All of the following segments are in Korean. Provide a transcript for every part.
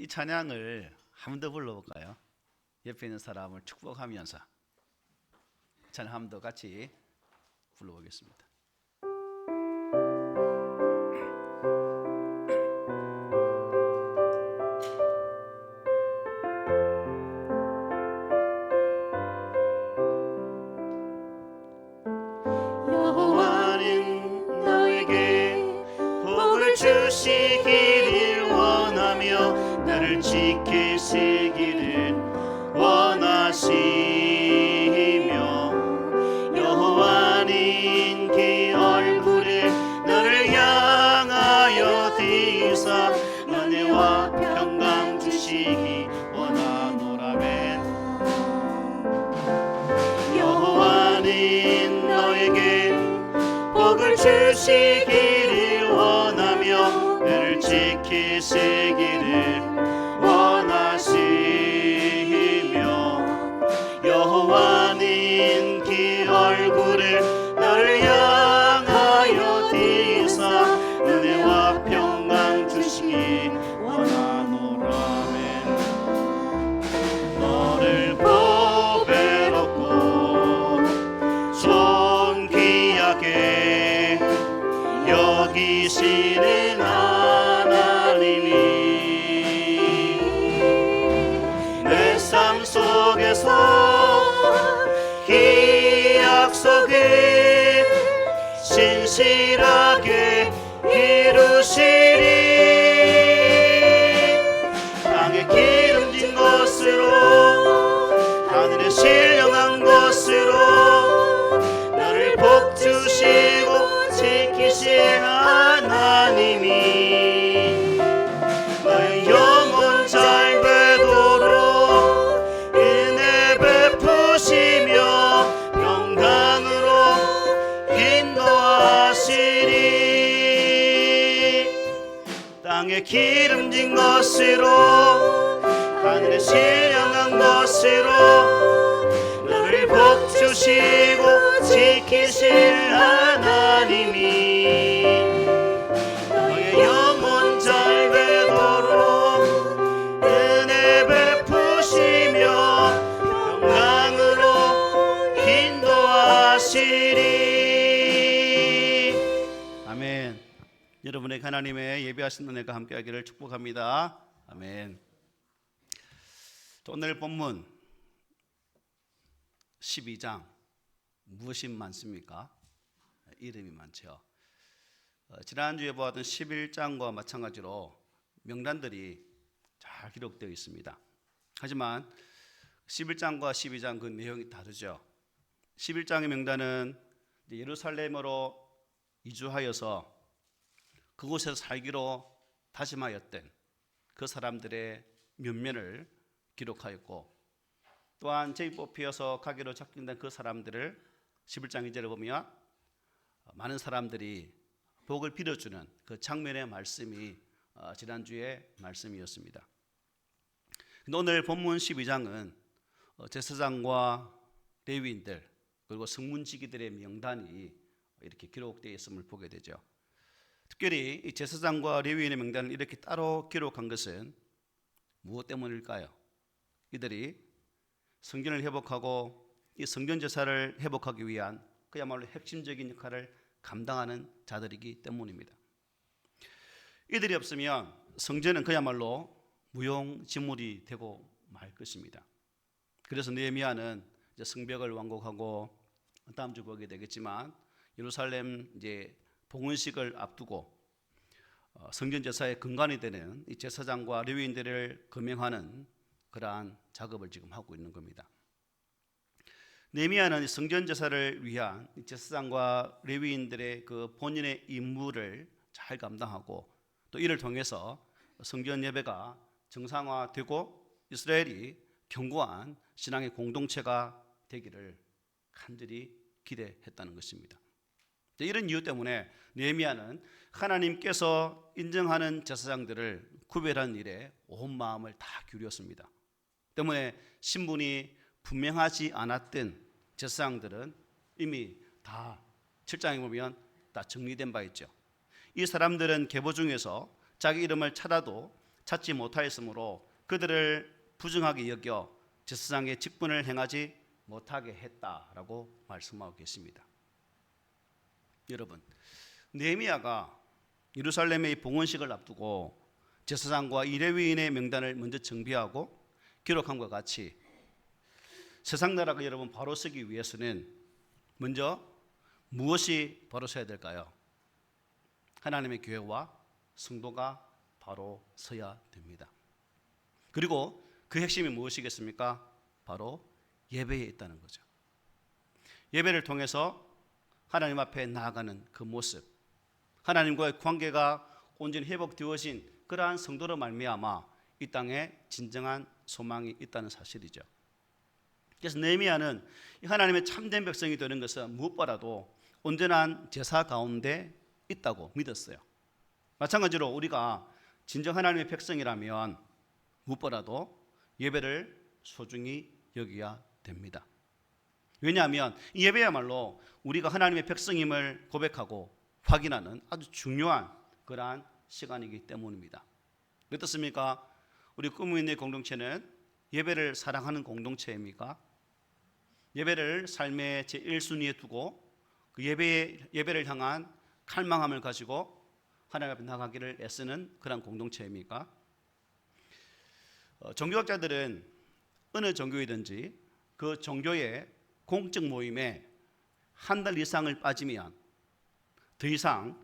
이 찬양을 한 번 더 불러볼까요? 옆에 있는 사람을 축복하면서 찬양 한 번 더 같이 불러보겠습니다. 여호와는 너에게 복을 주시기를 원하며 너를 지키시기를 원하시며 여호와는 그 얼굴을 너를 향하여 드사 은혜와 평강 주시기 원하노라멘. 여호와는 너에게 복을 주시기를 원하며 너를 지키시기를 원하시며 여호와는 그 얼굴을 너를 향하여 드사 은혜와 평강 주시기 원하노라멘. 너를 보배롭고 존귀하게 여기시는 하나님이 내 삶 속에서 이 약속을 신실하게 이루시리. 땅에 기름진 것으로 하늘에 신령한 것으로 너를 복주시고 지키실 하나님이 너의 영혼 잘 되도록 은혜 베푸시며 평강으로 인도하시리. 땅에 기름진 것으로 하늘에 신령한 것으로 너를 복주시고 지키실 하나님이 너의 영혼 잘 되도록 은혜 베푸시며 평강으로 인도하시리. 아멘. 여러분의 하나님의 예배하신 은혜가 함께하기를 축복합니다. 아멘. 오늘 본문 12장 무엇이 많습니까? 이름이 많죠. 지난주에 보았던 11장과 마찬가지로 명단들이 잘 기록되어 있습니다. 하지만 11장과 12장 그 내용이 다르죠. 11장의 명단은 예루살렘으로 이주하여서 그곳에서 살기로 다짐하였던 그 사람들의 면면을 기록하였고, 또한 제비 뽑히어서 가기로 작정된 그 사람들을 11장 2절에 보면 많은 사람들이 복을 빌어주는 그 장면의 말씀이 지난주의 말씀이었습니다. 오늘 본문 12장은 제사장과 레위인들 그리고 성문지기들의 명단이 이렇게 기록되어 있음을 보게 되죠. 특별히 이 제사장과 레위인의 명단을 이렇게 따로 기록한 것은 무엇 때문일까요? 이들이 성전을 회복하고 이 성전 제사를 회복하기 위한 그야말로 핵심적인 역할을 감당하는 자들이기 때문입니다. 이들이 없으면 성전은 그야말로 무용지물이 되고 말 것입니다. 그래서 느헤미야는 이제 성벽을 완공하고 다음 주 보게 되겠지만 예루살렘 이제 봉헌식을 앞두고 성전 제사의 근간이 되는 이 제사장과 레위인들을 금명하는 그러한 작업을 지금 하고 있는 겁니다. 느헤미야는 성전 제사를 위한 제사장과 레위인들의 그 본인의 임무를 잘 감당하고 또 이를 통해서 성전 예배가 정상화되고 이스라엘이 견고한 신앙의 공동체가 되기를 간절히 기대했다는 것입니다. 이런 이유 때문에 느헤미야는 하나님께서 인정하는 제사장들을 구별하는 일에 온 마음을 다 기울였습니다. 때문에 신분이 분명하지 않았던 제사장들은 이미 다 7장에 보면 다 정리된 바 있죠. 이 사람들은 계보 중에서 자기 이름을 찾아도 찾지 못하였으므로 그들을 부정하게 여겨 제사장의 직분을 행하지 못하게 했다라고 말씀하고 계십니다. 여러분, 느헤미야가 예루살렘의 봉헌식을 앞두고 제사장과 이레위인의 명단을 먼저 정비하고 기록함과 같이 세상 나라가 여러분 바로 서기 위해서는 먼저 무엇이 바로 서야 될까요? 하나님의 교회와 성도가 바로 서야 됩니다. 그리고 그 핵심이 무엇이겠습니까? 바로 예배에 있다는 거죠. 예배를 통해서 하나님 앞에 나아가는 그 모습, 하나님과의 관계가 온전히 회복되어진 그러한 성도로 말미암아 이 땅에 진정한 소망이 있다는 사실이죠. 그래서 느헤미야는 하나님의 참된 백성이 되는 것은 무엇보다도 온전한 제사 가운데 있다고 믿었어요. 마찬가지로 우리가 진정 하나님의 백성이라면 무엇보다도 예배를 소중히 여겨야 됩니다. 왜냐하면 이 예배야말로 우리가 하나님의 백성임을 고백하고 확인하는 아주 중요한 그러한 시간이기 때문입니다. 어떻습니까? 우리 꿈의 공동체는 예배를 사랑하는 공동체입니까? 예배를 삶의 제1순위에 두고 그 예배를 향한 갈망함을 가지고 하나님 앞에 나가기를 애쓰는 그런 공동체입니까? 종교학자들은 어느 종교이든지 그 종교의 공적 모임에 한 달 이상을 빠지면 더 이상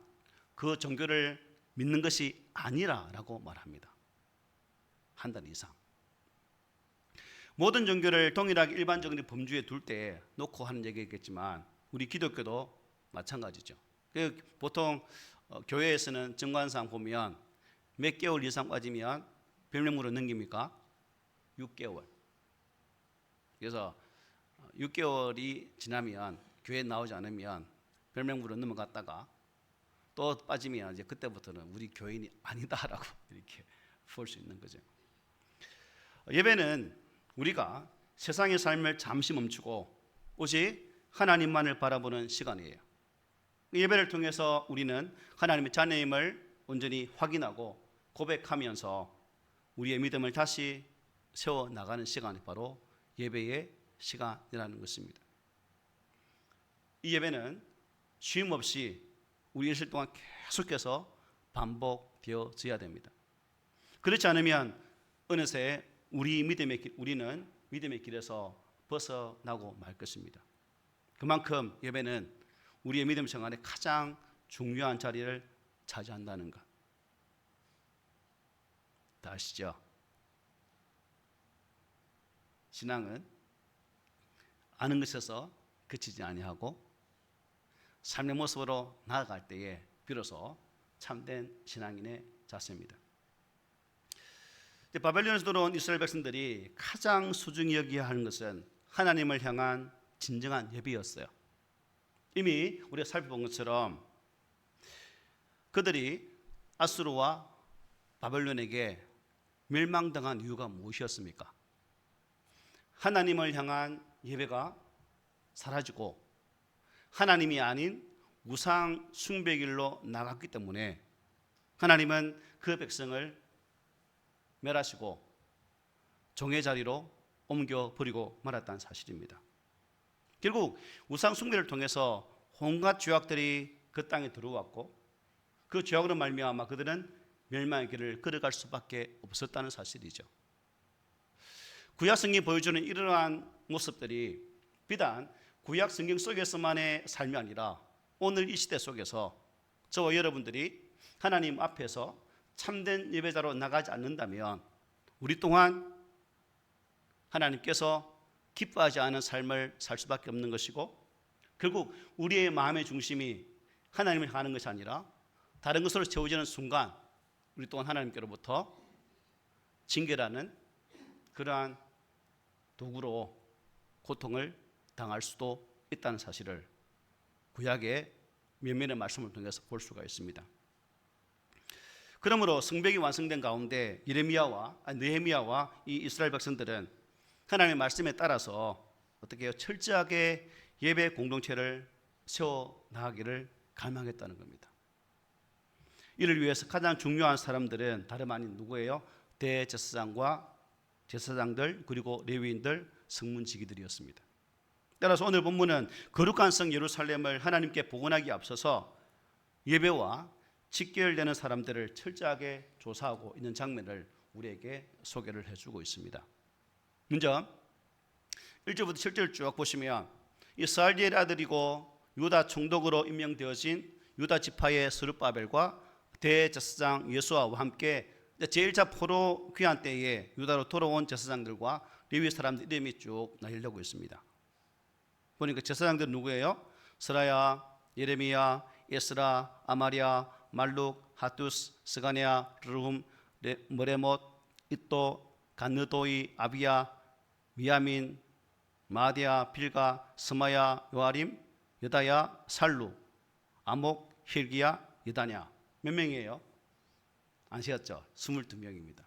그 종교를 믿는 것이 아니라라고 말합니다. 한 달 이상. 모든 종교를 동일하게 일반적인 범주에 둘 때 놓고 하는 얘기겠지만 우리 기독교도 마찬가지죠. 보통 교회에서는 정관상 보면 몇 개월 이상 빠지면 별명으로 넘깁니까? 6개월. 그래서 6개월이 지나면 교회에 나오지 않으면 별명으로 넘어갔다가 또 빠지면 이제 그때부터는 우리 교인이 아니다라고 이렇게 볼 수 있는 거죠. 예배는 우리가 세상의 삶을 잠시 멈추고 오직 하나님만을 바라보는 시간이에요. 예배를 통해서 우리는 하나님의 자녀임을 온전히 확인하고 고백하면서 우리의 믿음을 다시 세워나가는 시간이 바로 예배의 시간이라는 것입니다. 이 예배는 쉼 없이 우리 일생 동안 계속해서 반복되어져야 됩니다. 그렇지 않으면 어느새 우리는 믿음의 길에서 벗어나고 말 것입니다. 그만큼 예배는 우리의 믿음 생활에 가장 중요한 자리를 차지한다는 것. 다 아시죠? 신앙은 아는 것에서 그치지 아니하고 삶의 모습으로 나아갈 때에 비로소 참된 신앙인의 자세입니다. 바벨론에서 들어온 이스라엘 백성들이 가장 소중히 여겨야 하는 것은 하나님을 향한 진정한 예배였어요. 이미 우리가 살펴본 것처럼 그들이 아수르와 바벨론에게 멸망당한 이유가 무엇이었습니까? 하나님을 향한 예배가 사라지고 하나님이 아닌 우상 숭배 길로 나갔기 때문에 하나님은 그 백성을 멸하시고 종의 자리로 옮겨버리고 말았다는 사실입니다. 결국 우상 숭배를 통해서 온갖 죄악들이 그 땅에 들어왔고 그 죄악으로 말미암아 그들은 멸망의 길을 걸어갈 수밖에 없었다는 사실이죠. 구약 성경이 보여주는 이러한 모습들이 비단 구약 성경 속에서만의 삶이 아니라 오늘 이 시대 속에서 저와 여러분들이 하나님 앞에서 참된 예배자로 나가지 않는다면 우리 또한 하나님께서 기뻐하지 않은 삶을 살 수밖에 없는 것이고 결국 우리의 마음의 중심이 하나님을 향하는 것이 아니라 다른 것으로 채워지는 순간 우리 또한 하나님께로부터 징계라는 그러한 도구로 고통을 당할 수도 있다는 사실을 구약의 몇몇의 말씀을 통해서 볼 수가 있습니다. 그러므로 성벽이 완성된 가운데 느헤미야와 이 이스라엘 백성들은 하나님의 말씀에 따라서 어떻게 해요? 철저하게 예배 공동체를 세워 나가기를 갈망했다는 겁니다. 이를 위해서 가장 중요한 사람들은 다름 아닌 누구예요? 대제사장과 제사장들 그리고 레위인들 성문지기들이었습니다. 따라서 오늘 본문은 거룩한 성 예루살렘을 하나님께 복원하기 앞서서 예배와 직결되는 사람들을 철저하게 조사하고 있는 장면을 우리에게 소개를 해주고 있습니다. 먼저 1절부터 7절 쭉 보시면 이 스알디엘의 아들이고 유다 총독으로 임명되어진 유다 지파의 스룹바벨과 대제사장 여수아와 함께 제1차 포로 귀환 때에 유다로 돌아온 제사장들과 레위 사람들 이름이 쭉 나열되고 있습니다. 보니까 제사장들은 누구예요? 스라야, 예레미야, 에스라, 아마리아, 말룩, 하투스, 스가냐, 르훔, 머레못, 이또, 간느도이, 아비야, 미야민, 마디아, 빌가, 스마야, 요아림, 여다야, 살루, 아목, 힐기야, 여다냐. 몇 명이에요? 아시겠죠? 22명입니다.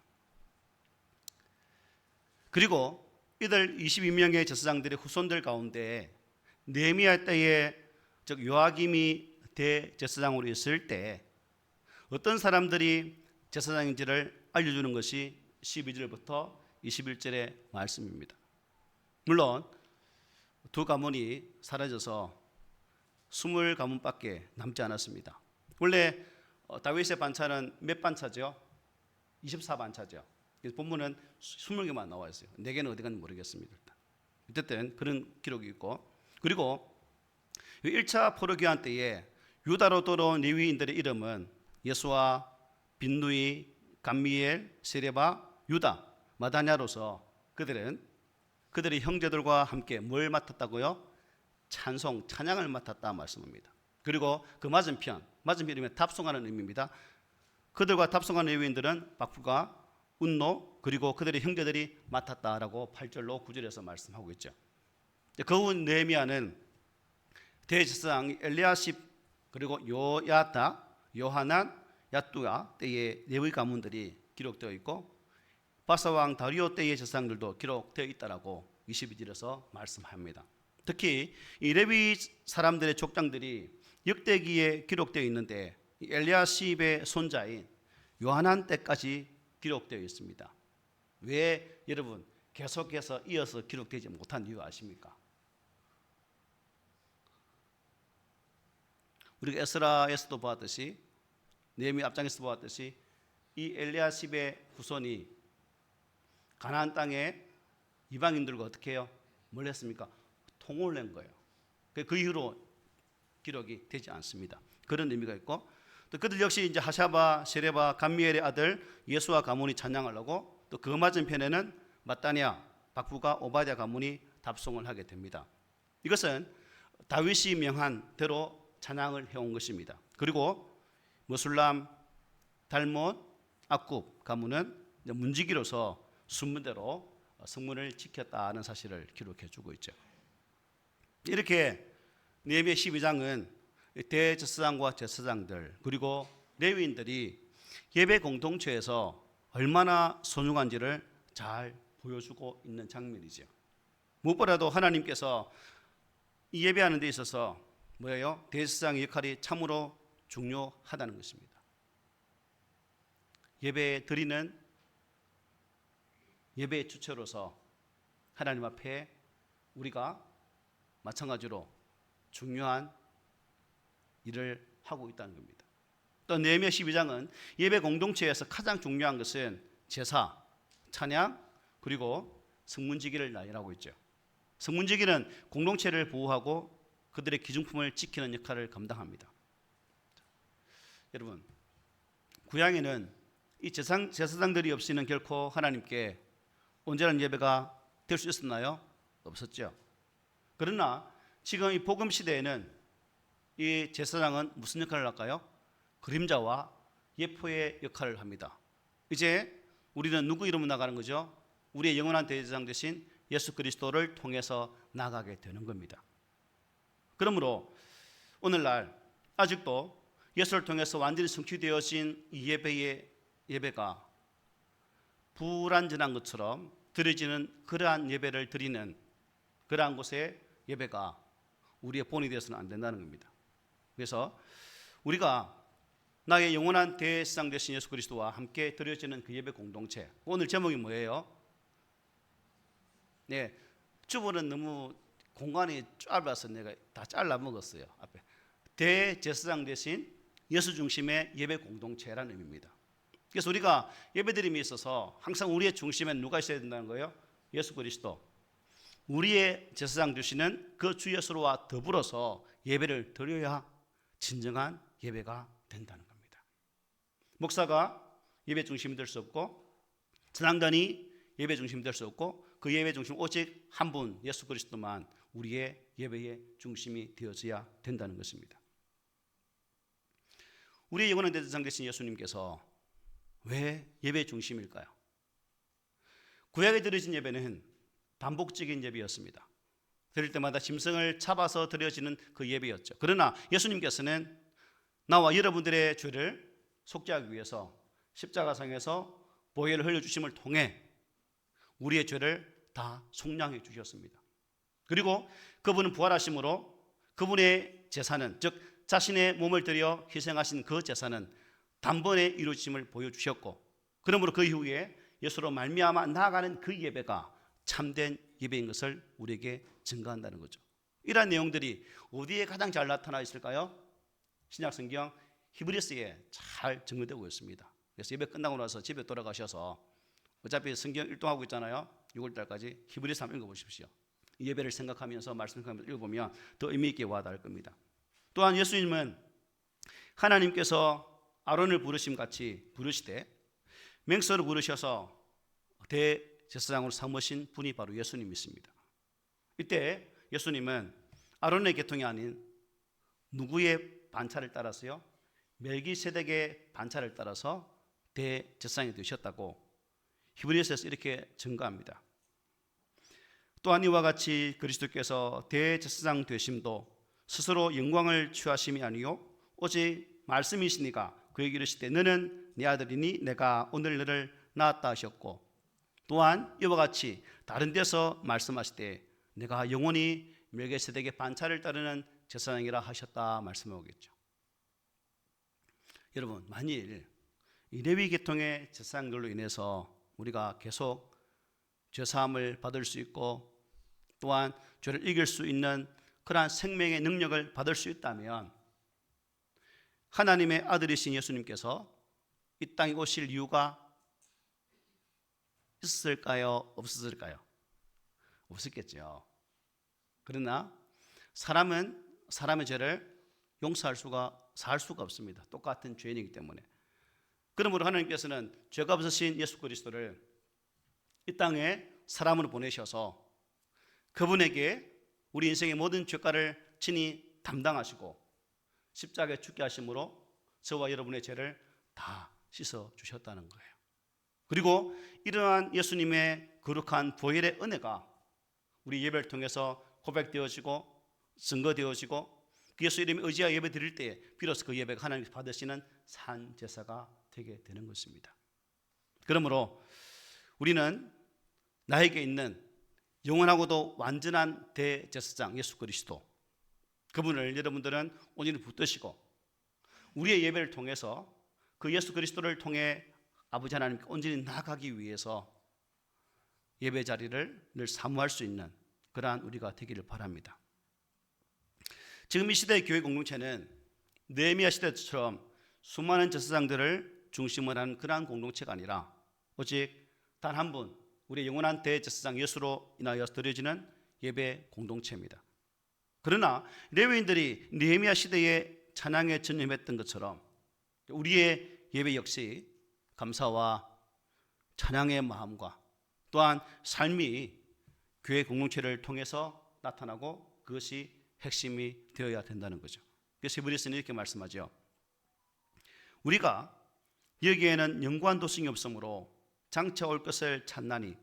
그리고 이들 22명의 제사장들의 후손들 가운데 느헤미야 때에 즉 요아김이 대제사장으로 있을 때 어떤 사람들이 제사장인지를 알려주는 것이 12절부터 21절의 말씀입니다. 물론 두 가문이 사라져서 20가문밖에 남지 않았습니다. 원래 다윗의 반차는 몇 반차죠? 24반차죠. 본문은 20개만 나와 있어요. 4개는 어디 갔는지 모르겠습니다. 어쨌든 그런 기록이 있고, 그리고 1차 포로기환 때에 유다로 돌아온 레위인들의 이름은 예수아, 빈누이, 감미엘, 세레바, 유다, 마다냐로서 그들의 형제들과 함께 뭘 맡았다고요? 찬송, 찬양을 맡았다 말씀합니다. 그리고 그 맞은편이면 답송하는 의미입니다. 그들과 답송하는 레위인들은 박부가 운노 그리고 그들의 형제들이 맡았다라고 8절로 9절에서 말씀하고 있죠. 그 후 느헤미야는 대제사장 엘리야십 그리고 요야다, 요하난, 야뚜야 때의 레위 가문들이 기록되어 있고 바사왕 다리오 때의 제사장들도 기록되어 있다라고 22절에서 말씀합니다. 특히 이 레위 사람들의 족장들이 역대기에 기록되어 있는데 엘리야십의 손자인 요하난 때까지 기록되어 있습니다. 왜 여러분 계속해서 이어서 기록되지 못한 이유 아십니까? 우리가 에스라에서도 보았듯이 느헤미야 앞장에서 보았듯이 이 엘리야십의 후손이 가나안 땅에 이방인들과 어떻게 해요? 뭘 했습니까? 통혼을 낸 거예요. 그 이후로 기록이 되지 않습니다. 그런 의미가 있고 또 그들 역시 이제 하샤바, 세레바, 감미엘의 아들 예수와 가문이 찬양하려고 또 그 맞은편에는 마따냐, 박부가 오바댜 가문이 답송을 하게 됩니다. 이것은 다윗이 명한 대로 찬양을 해온 것입니다. 그리고 머술람, 달못, 악굽 가문은 문지기로서 순문대로 성문을 지켰다는 사실을 기록해 주고 있죠. 이렇게 느헤미야 12장은 대제사장과 제사장들 그리고 레위인들이 예배 공동체에서 얼마나 소중한지를 잘 보여주고 있는 장면이죠. 무엇보다도 하나님께서 이 예배하는 데 있어서 뭐예요? 대제사장의 역할이 참으로 중요하다는 것입니다. 예배 드리는 예배의 주체로서 하나님 앞에 우리가 마찬가지로 중요한 일을 하고 있다는 겁니다. 또 느헤미야 12장은 예배 공동체에서 가장 중요한 것은 제사, 찬양, 그리고 성문지기를 나열하고 있죠. 성문지기는 공동체를 보호하고 그들의 기중품을 지키는 역할을 감당합니다. 여러분, 구약에는 이 제사장들이 없이는 결코 하나님께 온전한 예배가 될 수 있었나요? 없었죠. 그러나 지금 이 복음 시대에는 이 제사장은 무슨 역할을 할까요? 그림자와 예포의 역할을 합니다. 이제 우리는 누구 이름으로 나가는 거죠? 우리의 영원한 대제사장 되신 예수 그리스도를 통해서 나가게 되는 겁니다. 그러므로 오늘날 아직도 예수를 통해서 완전히 성취되어진 이 예배가 불완전한 것처럼 드려지는 그러한 예배를 드리는 그러한 곳의 예배가 우리의 본이 되어서는 안 된다는 겁니다. 그래서 우리가 나의 영원한 대제사장 되신 예수 그리스도와 함께 드려지는 그 예배 공동체. 오늘 제목이 뭐예요? 네, 주보는 너무 공간이 짧아서 내가 다 잘라 먹었어요. 앞에 대제사장 되신 예수 중심의 예배 공동체라는 의미입니다. 그래서 우리가 예배드림에 있어서 항상 우리의 중심에 누가 있어야 된다는 거예요? 예수 그리스도. 우리의 제사장 되시는 그 주 예수와 더불어서 예배를 드려야 진정한 예배가 된다는 겁니다. 목사가 예배 중심이 될 수 없고, 전향단이 예배 중심이 될 수 없고, 그 예배 중심 오직 한 분 예수 그리스도만 우리의 예배의 중심이 되어져야 된다는 것입니다. 우리의 영원한 대제사장 되신 예수님께서 왜 예배 중심일까요? 구약에 드려진 예배는 반복적인 예배였습니다. 드릴 때마다 짐승을 잡아서 드려지는 그 예배였죠. 그러나 예수님께서는 나와 여러분들의 죄를 속죄하기 위해서 십자가상에서 보혈을 흘려주심을 통해 우리의 죄를 다 속량해 주셨습니다. 그리고 그분은 부활하심으로 그분의 제사는, 즉 자신의 몸을 들여 희생하신 그 제사는 단번에 이루어짐을 보여주셨고, 그러므로 그 이후에 예수로 말미암아 나아가는 그 예배가 참된 예배인 것을 우리에게 증거한다는 거죠. 이러한 내용들이 어디에 가장 잘 나타나 있을까요? 신약성경 히브리서에 잘 증거되고 있습니다. 그래서 예배 끝나고 나서 집에 돌아가셔서 어차피 성경 일동하고 있잖아요. 6월달까지 히브리서 한번 읽어보십시오. 이 예배를 생각하면서 말씀하면서 읽어보면 더 의미 있게 와닿을 겁니다. 또한 예수님은 하나님께서 아론을 부르심 같이 부르시되 맹세로 부르셔서 대제사장으로 삼으신 분이 바로 예수님이십니다. 이때 예수님은 아론의 계통이 아닌 누구의 반차를 따라서요? 멜기세덱의 반차를 따라서 대제사장이 되셨다고 히브리서에서 이렇게 증거합니다. 또한 이와 같이 그리스도께서 대제사장 되심도 스스로 영광을 취하심이 아니요 오직 말씀이시니가 그에게 이르시되 너는 내 아들이니 내가 오늘 너를 낳았다 하셨고, 또한 이와 같이 다른 데서 말씀하시되 내가 영원히 멜기세덱의 반차를 따르는 제사장이라 하셨다 말씀하겠죠. 여러분, 만일 이 레위 계통의 제사장들로 인해서 우리가 계속 죄사함을 받을 수 있고 또한 죄를 이길 수 있는 그러한 생명의 능력을 받을 수 있다면 하나님의 아들이신 예수님께서 이 땅에 오실 이유가 있을까요? 없었을까요? 없었겠죠. 그러나 사람은 사람의 죄를 용서할 수가, 살 수가 없습니다. 똑같은 죄인이기 때문에. 그러므로 하나님께서는 죄가 없으신 예수 그리스도를 이 땅에 사람으로 보내셔서 그분에게 우리 인생의 모든 죄가를 친히 담당하시고 십자가에 죽게 하심으로 저와 여러분의 죄를 다 씻어 주셨다는 거예요. 그리고 이러한 예수님의 거룩한 보혈의 은혜가 우리 예배를 통해서 고백되어지고 증거되어지고 그 예수 이름에 의지하여 예배 드릴 때 비로소 그 예배가 하나님께서 받으시는 산 제사가 되게 되는 것입니다. 그러므로 우리는 나에게 있는 영원하고도 완전한 대제사장 예수 그리스도, 그분을 여러분들은 온전히 붙드시고 우리의 예배를 통해서 그 예수 그리스도를 통해 아버지 하나님께 온전히 나아가기 위해서 예배 자리를 늘 사모할 수 있는 그러한 우리가 되기를 바랍니다. 지금 이 시대의 교회 공동체는 느헤미야 시대처럼 수많은 제사장들을 중심으로 하는 그러한 공동체가 아니라 오직 단 한 분, 우리의 영원한 대제사장 예수로 인하여 드려지는 예배 공동체입니다. 그러나 레위인들이 느헤미야 시대에 찬양에 전념했던 것처럼 우리의 예배 역시 감사와 찬양의 마음과 또한 삶이 교회 공동체를 통해서 나타나고 그것이 핵심이 되어야 된다는 거죠. 그래서 히브리서는 이렇게 말씀하죠. 우리가 여기에는 영구한 도성이 없으므로 장차 올 것을 찾나니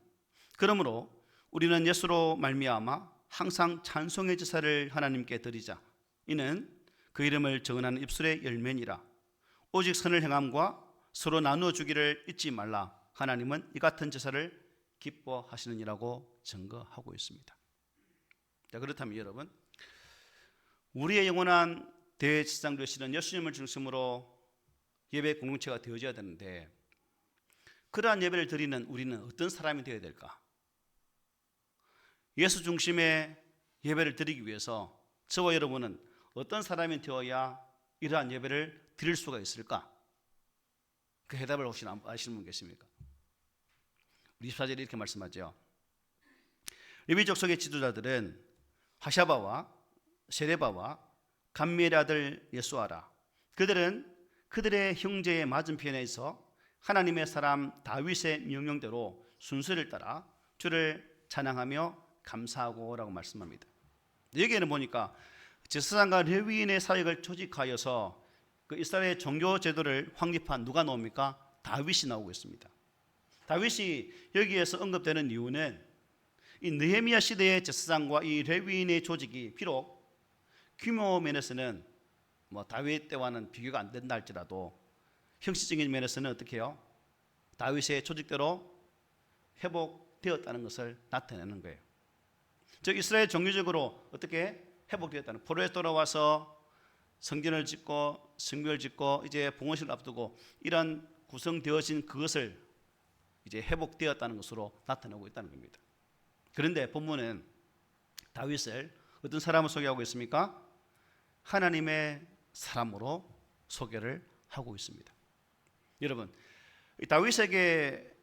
그러므로 우리는 예수로 말미암아 항상 찬송의 제사를 하나님께 드리자. 이는 그 이름을 정언하는 입술의 열매니라. 오직 선을 행함과 서로 나누어 주기를 잊지 말라. 하나님은 이 같은 제사를 기뻐하시느니라고 증거하고 있습니다. 자, 그렇다면 여러분, 우리의 영원한 대제사장 되시는 예수님을 중심으로 예배 공동체가 되어져야 되는데 그러한 예배를 드리는 우리는 어떤 사람이 되어야 될까? 예수 중심의 예배를 드리기 위해서 저와 여러분은 어떤 사람이 되어야 이러한 예배를 드릴 수가 있을까? 그 해답을 혹시 아시는 분 계십니까? 우리 24절에 이렇게 말씀하죠. 레위 족속의 지도자들은 하샤바와 세레바와 감미엘의 아들 예수아라. 그들은 그들의 형제의 맞은편에서 하나님의 사람 다윗의 명령대로 순서를 따라 주를 찬양하며 감사하고라고 말씀합니다. 여기에는 보니까 제사장과 레위인의 사역을 조직하여서 그 이스라엘의 종교 제도를 확립한 누가 나옵니까? 다윗이 나오고 있습니다. 다윗이 여기에서 언급되는 이유는 이 느헤미야 시대의 제사장과 이 레위인의 조직이 비록 규모 면에서는 다윗 때와는 비교가 안 된다 할지라도 형식적인 면에서는 어떻게 해요? 다윗의 조직대로 회복되었다는 것을 나타내는 거예요. 즉 이스라엘 종교적으로 어떻게 회복되었다는, 포로에 돌아와서 성전을 짓고 성벽을 짓고 이제 봉헌식을 앞두고 이런 구성되어진 그것을 이제 회복되었다는 것으로 나타나고 있다는 겁니다. 그런데 본문은 다윗을 어떤 사람을 소개하고 있습니까? 하나님의 사람으로 소개를 하고 있습니다. 여러분, 다윗에게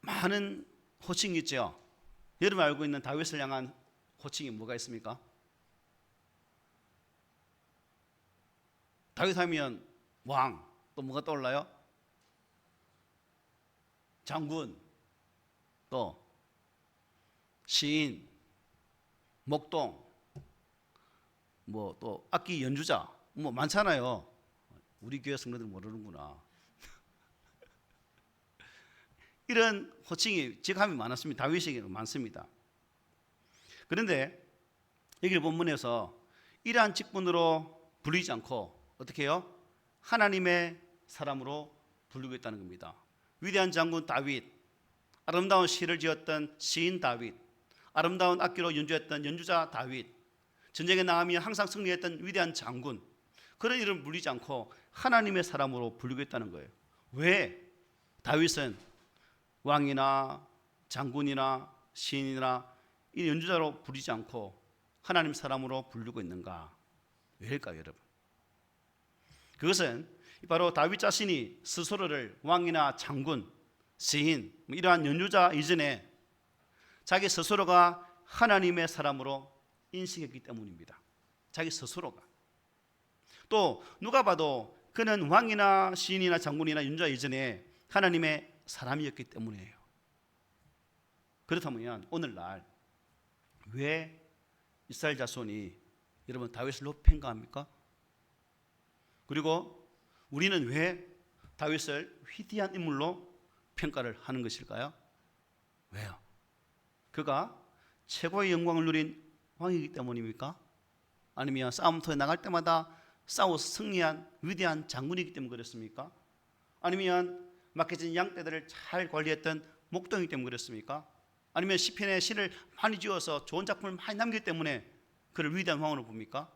많은 호칭이 있죠. 여러분 알고 있는 다윗을 향한 호칭이 뭐가 있습니까? 다윗 하면 왕, 또 뭐가 떠올라요? 장군, 또 시인, 목동, 또 악기 연주자, 많잖아요. 우리 교회 성도들 모르는구나. 이런 호칭이 직함이 많았습니다. 다윗에게는 많습니다. 그런데 여기 본문에서 이러한 직분으로 불리지 않고 어떻게 해요? 하나님의 사람으로 부르고 있다는 겁니다. 위대한 장군 다윗, 아름다운 시를 지었던 시인 다윗, 아름다운 악기로 연주했던 연주자 다윗, 전쟁에 나가며 항상 승리했던 위대한 장군, 그런 이름을 불리지 않고 하나님의 사람으로 부르고 있다는 거예요. 왜 다윗은 왕이나 장군이나 시인이나 이 연주자로 부르지 않고 하나님 사람으로 부르고 있는가? 왜일까요, 여러분? 그것은 바로 다윗 자신이 스스로를 왕이나 장군, 시인, 이러한 연주자 이전에 자기 스스로가 하나님의 사람으로 인식했기 때문입니다. 자기 스스로가. 또 누가 봐도 그는 왕이나 시인이나 장군이나 연주자 이전에 하나님의 사람이었기 때문이에요. 그렇다면 오늘날 왜 이스라엘 자손이 여러분 다윗을 높인가합니까? 그리고 우리는 왜 다윗을 위대한 인물로 평가를 하는 것일까요? 왜요? 그가 최고의 영광을 누린 왕이기 때문입니까? 아니면 싸움터에 나갈 때마다 싸워서 승리한 위대한 장군이기 때문에 그렇습니까? 아니면 맡겨진 양떼들을 잘 관리했던 목동이기 때문에 그렇습니까? 아니면 시편의 시를 많이 지어서 좋은 작품을 많이 남기기 때문에 그를 위대한 왕으로 봅니까?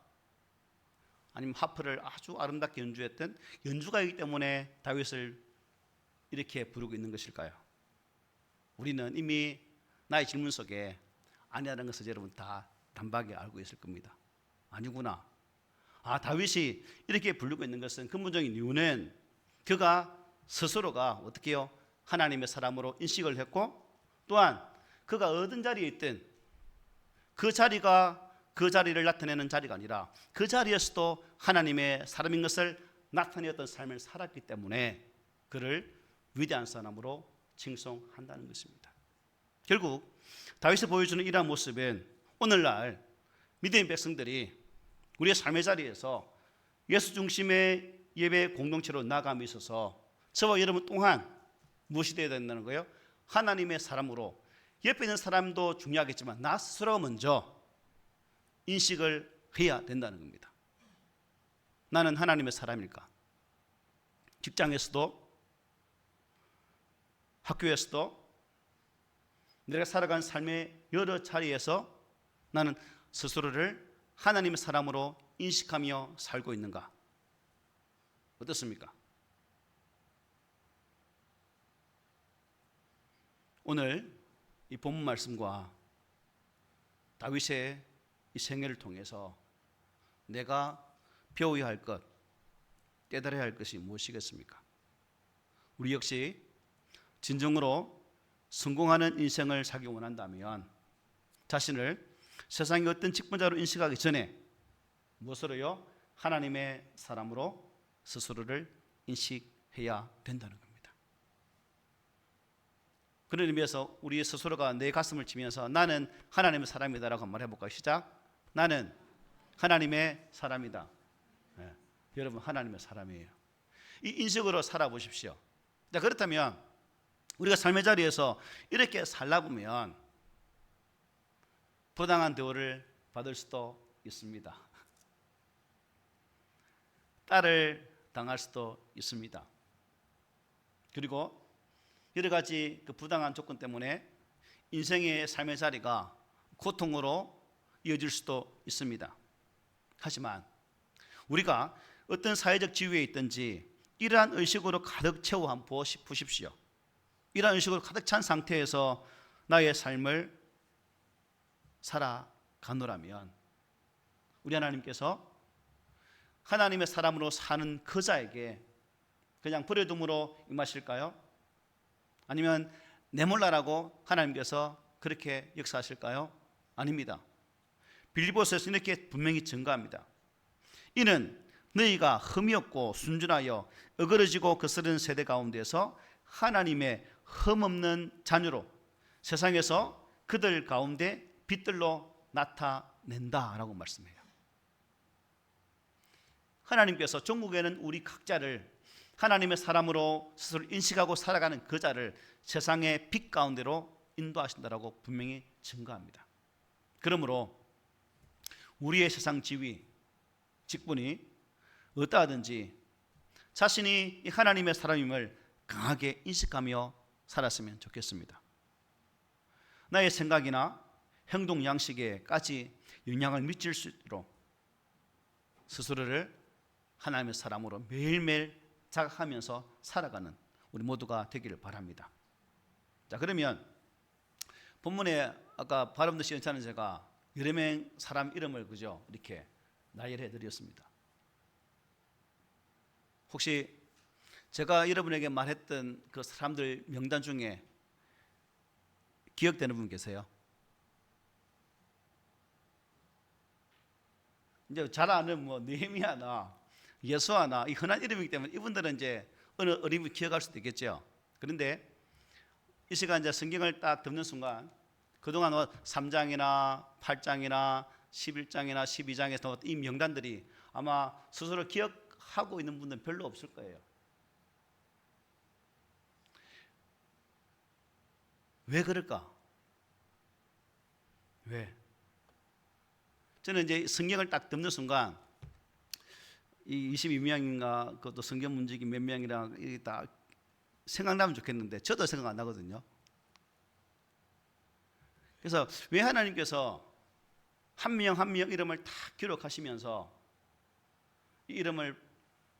아니면 하프를 아주 아름답게 연주했던 연주가이기 때문에 다윗을 이렇게 부르고 있는 것일까요? 우리는 이미 나의 질문 속에 아니라는 것을 여러분 다 단박에 알고 있을 겁니다. 아니구나. 다윗이 이렇게 부르고 있는 것은 근본적인 이유는 그가 스스로가 어떻게 해요? 하나님의 사람으로 인식을 했고, 또한 그가 얻은 자리에 있든 그 자리가 그 자리를 나타내는 자리가 아니라 그 자리에서도 하나님의 사람인 것을 나타내었던 삶을 살았기 때문에 그를 위대한 사람으로 칭송한다는 것입니다. 결국 다윗이 보여주는 이러한 모습은 오늘날 믿음의 백성들이 우리의 삶의 자리에서 예수 중심의 예배 공동체로 나아감에 있어서 저와 여러분 또한 무엇이 되어야 된다는 거예요? 하나님의 사람으로, 옆에 있는 사람도 중요하겠지만 나 스스로 먼저 인식을 해야 된다는 겁니다. 나는 하나님의 사람일까? 직장에서도, 학교에서도, 내가 살아간 삶의 여러 자리에서 나는 스스로를 하나님의 사람으로 인식하며 살고 있는가? 어떻습니까? 오늘 이 본문 말씀과 다윗의 이 생애를 통해서 내가 배워야 할 것, 깨달아야 할 것이 무엇이겠습니까? 우리 역시 진정으로 성공하는 인생을 살기 원한다면 자신을 세상의 어떤 직분자로 인식하기 전에 무엇으로요? 하나님의 사람으로 스스로를 인식해야 된다는 겁니다. 그런 의미에서 우리 스스로가 내 가슴을 치면서 나는 하나님의 사람이다라고 말해볼까요? 시작. 나는 하나님의 사람이다. 네, 여러분 하나님의 사람이에요. 이 인식으로 살아보십시오. 자, 그렇다면 우리가 삶의 자리에서 이렇게 살다 보면 부당한 대우를 받을 수도 있습니다. 딸을 당할 수도 있습니다. 그리고 여러 가지 그 부당한 조건 때문에 인생의 삶의 자리가 고통으로 이어질 수도 있습니다. 하지만 우리가 어떤 사회적 지위에 있든지 이러한 의식으로 가득 채워 한번 보십시오. 이러한 의식으로 가득 찬 상태에서 나의 삶을 살아가노라면 우리 하나님께서 하나님의 사람으로 사는 그 자에게 그냥 버려둠으로 임하실까요? 아니면 내몰라라고 하나님께서 그렇게 역사하실까요? 아닙니다. 빌립보서에서 이렇게 분명히 증거합니다. 이는 너희가 흠이 없고 순전하여 어그러지고 거스른 세대 가운데서 하나님의 흠없는 자녀로 세상에서 그들 가운데 빛들로 나타낸다라고 말씀해요. 하나님께서 전국에는 우리 각자를 하나님의 사람으로 스스로 인식하고 살아가는 그 자를 세상의 빛 가운데로 인도하신다라고 분명히 증거합니다. 그러므로 우리의 세상 지위, 직분이 어떠하든지 자신이 하나님의 사람임을 강하게 인식하며 살았으면 좋겠습니다. 나의 생각이나 행동 양식에까지 영향을 미칠 수 있도록 스스로를 하나님의 사람으로 매일매일 자각하면서 살아가는 우리 모두가 되기를 바랍니다. 자, 그러면 본문에 아까 발음듯이 연차는 제가 여러 명 사람 이름을 그죠 이렇게 나열해 드렸습니다. 혹시 제가 여러분에게 말했던 그 사람들 명단 중에 기억되는 분 계세요? 이제 잘 아는 뭐 느헤미야나 예수아나 이 흔한 이름이기 때문에 이분들은 이제 어느 어린이 기억할 수도 있겠죠. 그런데 이 시간 이제 성경을 딱 듣는 순간 그동안 3장이나 8장이나 11장이나 12장에서 이 명단들이 아마 스스로 기억하고 있는 분들은 별로 없을 거예요. 왜 그럴까? 왜? 저는 이제 성경을 딱 듣는 순간 이 22명인가 그것도 성경 문제기 몇 명이랑 이게 다 생각나면 좋겠는데 저도 생각 안 나거든요. 그래서 왜 하나님께서 한 명 한 명 이름을 다 기록하시면서 이 이름을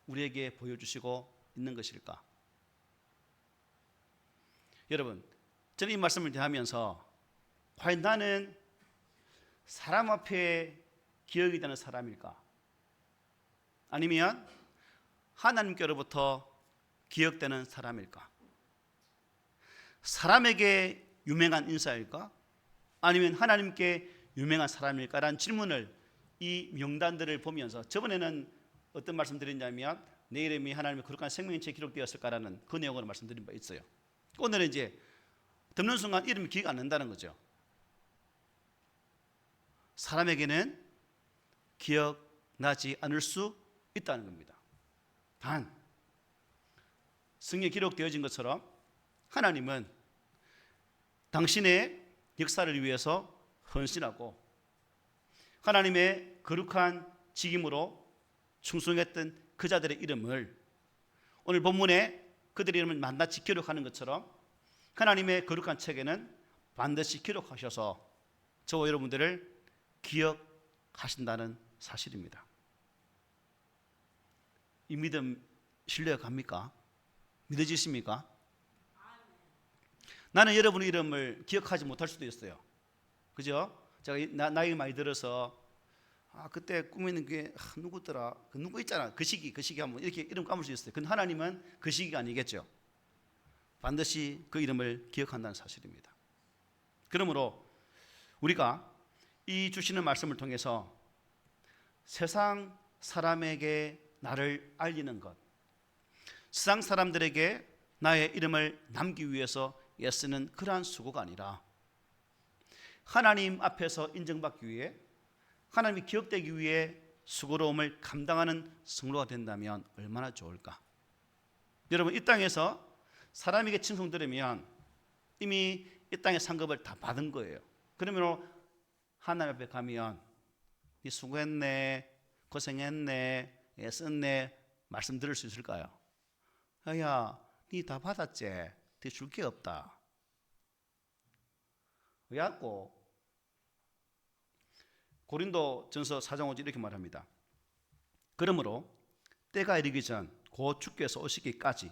우리에게 보여주시고 있는 것일까? 여러분, 저는 이 말씀을 대하면서 과연 나는 사람 앞에 기억이 되는 사람일까? 아니면 하나님께로부터 기억되는 사람일까? 사람에게 유명한 인사일까? 아니면 하나님께 유명한 사람일까라는 질문을 이 명단들을 보면서 저번에는 어떤 말씀 드렸냐면 내 이름이 하나님의 거룩한 생명책에 기록되었을까라는 그 내용으로 말씀드린 바 있어요. 오늘은 이제 듣는 순간 이름이 기억 안 난다는 거죠. 사람에게는 기억나지 않을 수 있다는 겁니다. 단 성경에 기록되어진 것처럼 하나님은 당신의 역사를 위해서 헌신하고 하나님의 거룩한 직임으로 충성했던 그 자들의 이름을 오늘 본문에 그들의 이름을 낱낱이 기록하는 것처럼 하나님의 거룩한 책에는 반드시 기록하셔서 저와 여러분들을 기억하신다는 사실입니다. 이 믿음 신뢰가 갑니까? 믿어지십니까? 나는 여러분의 이름을 기억하지 못할 수도 있어요. 그죠? 제가 나이 많이 들어서 그때 꿈에 있는 게 누구더라? 그 누구 있잖아. 그 시기 하면 이렇게 이름 까먹을 수 있어요. 근데 하나님은 그 시기가 아니겠죠. 반드시 그 이름을 기억한다는 사실입니다. 그러므로 우리가 이 주시는 말씀을 통해서 세상 사람에게 나를 알리는 것, 세상 사람들에게 나의 이름을 남기기 위해서 애쓰는 그러한 수고가 아니라 하나님 앞에서 인정받기 위해, 하나님이 기억되기 위해 수고로움을 감당하는 성도가 된다면 얼마나 좋을까. 여러분, 이 땅에서 사람에게 칭송 들으면 이미 이 땅의 상급을 다 받은 거예요. 그러면 하나님 앞에 가면 네 수고했네, 고생했네, 애썼네 말씀 들을 수 있을까요? 야, 네 다 받았지? 네 줄 게 없다. 왜냐고 고린도 전서 4장 5절 이렇게 말합니다. 그러므로 때가 이르기 전 곧 주께서 오시기까지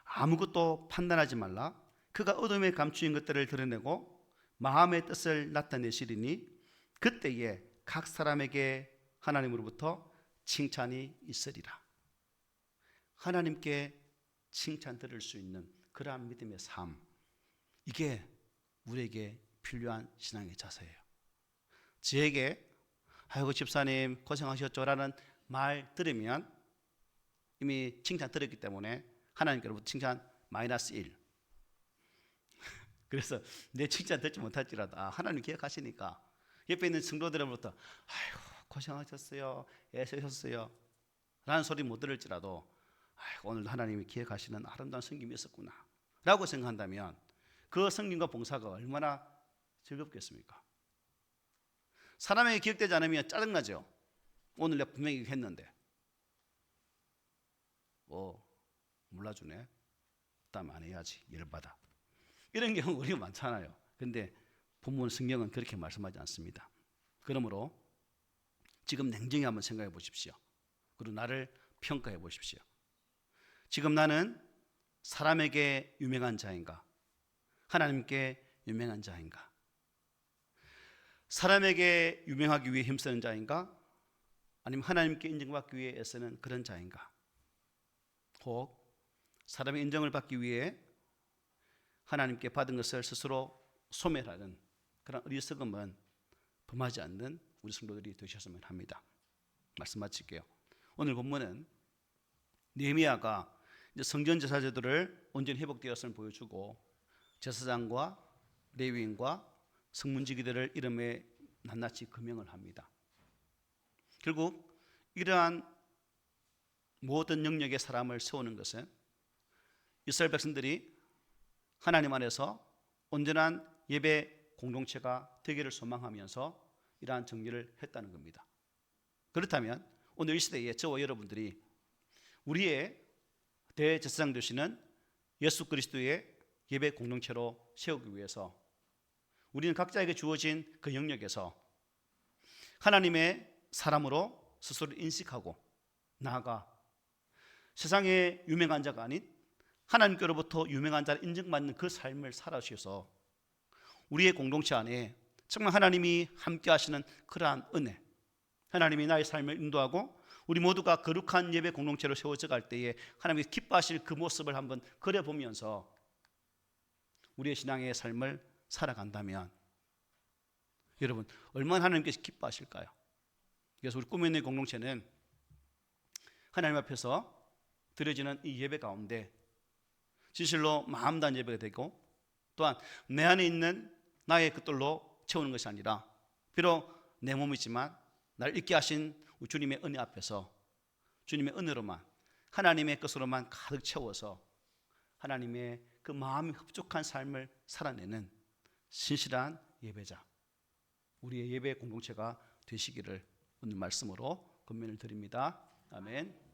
아무것도 판단하지 말라. 그가 어둠에 감추인 것들을 드러내고 마음의 뜻을 나타내시리니 그때에 각 사람에게 하나님으로부터 칭찬이 있으리라. 하나님께 칭찬 들을 수 있는 그러한 믿음의 삶, 이게 우리에게 필요한 신앙의 자세예요. 저에게 아이고 집사님 고생하셨죠 라는 말 들으면 이미 칭찬 들었기 때문에 하나님께로부터 칭찬 마이너스 1. 그래서 내 칭찬 듣지 못할지라도 하나님 기억하시니까 옆에 있는 성도들로부터 아이고 고생하셨어요, 애쓰셨어요 라는 소리 못 들을지라도 아이고 오늘도 하나님이 기억하시는 아름다운 성김이 있었구나 라고 생각한다면 그 성김과 봉사가 얼마나 즐겁겠습니까? 사람에게 기억되지 않으면 짜증나죠. 오늘 내가 분명히 했는데 몰라주네, 다음 안 해야지, 열받아. 이런 경우 우리가 많잖아요. 근데 본문 성경은 그렇게 말씀하지 않습니다. 그러므로 지금 냉정히 한번 생각해 보십시오. 그리고 나를 평가해 보십시오. 지금 나는 사람에게 유명한 자인가? 하나님께 유명한 자인가? 사람에게 유명하기 위해 힘쓰는 자인가? 아니면 하나님께 인정받기 위해 애쓰는 그런 자인가? 혹 사람의 인정을 받기 위해 하나님께 받은 것을 스스로 소멸하는 그런 어리석음은 범하지 않는 우리 성도들이 되셨으면 합니다. 말씀 마칠게요. 오늘 본문은 느헤미야가 이제 성전 제사제도를 온전히 회복되었음을 보여주고 제사장과 레위인과 성문지기들을 이름에 낱낱이 금명을 합니다. 결국 이러한 모든 영역의 사람을 세우는 것은 이스라엘 백성들이 하나님 안에서 온전한 예배 공동체가 되기를 소망하면서 이러한 정리를 했다는 겁니다. 그렇다면 오늘 이 시대에 저와 여러분들이 우리의 대제사장 되시는 예수 그리스도의 예배 공동체로 세우기 위해서 우리는 각자에게 주어진 그 영역에서 하나님의 사람으로 스스로를 인식하고 나아가 세상에 유명한 자가 아닌 하나님께로부터 유명한 자를 인정받는 그 삶을 살아주셔서 우리의 공동체 안에 정말 하나님이 함께 하시는 그러한 은혜, 하나님이 나의 삶을 인도하고 우리 모두가 거룩한 예배 공동체로 세워져 갈 때에 하나님이 기뻐하실 그 모습을 한번 그려보면서 우리의 신앙의 삶을 살아간다면 여러분 얼마나 하나님께서 기뻐하실까요? 그래서 우리 꿈에 있는 공동체는 하나님 앞에서 드려지는 이 예배 가운데 진실로 마음 다한 예배가 되고 또한 내 안에 있는 나의 것들로 채우는 것이 아니라 비록 내 몸이지만 나를 있게 하신 우리 주님의 은혜 앞에서 주님의 은혜로만 하나님의 것으로만 가득 채워서 하나님의 그 마음이 흡족한 삶을 살아내는 신실한 예배자, 우리의 예배 공동체가 되시기를 오늘 말씀으로 권면을 드립니다. 아멘.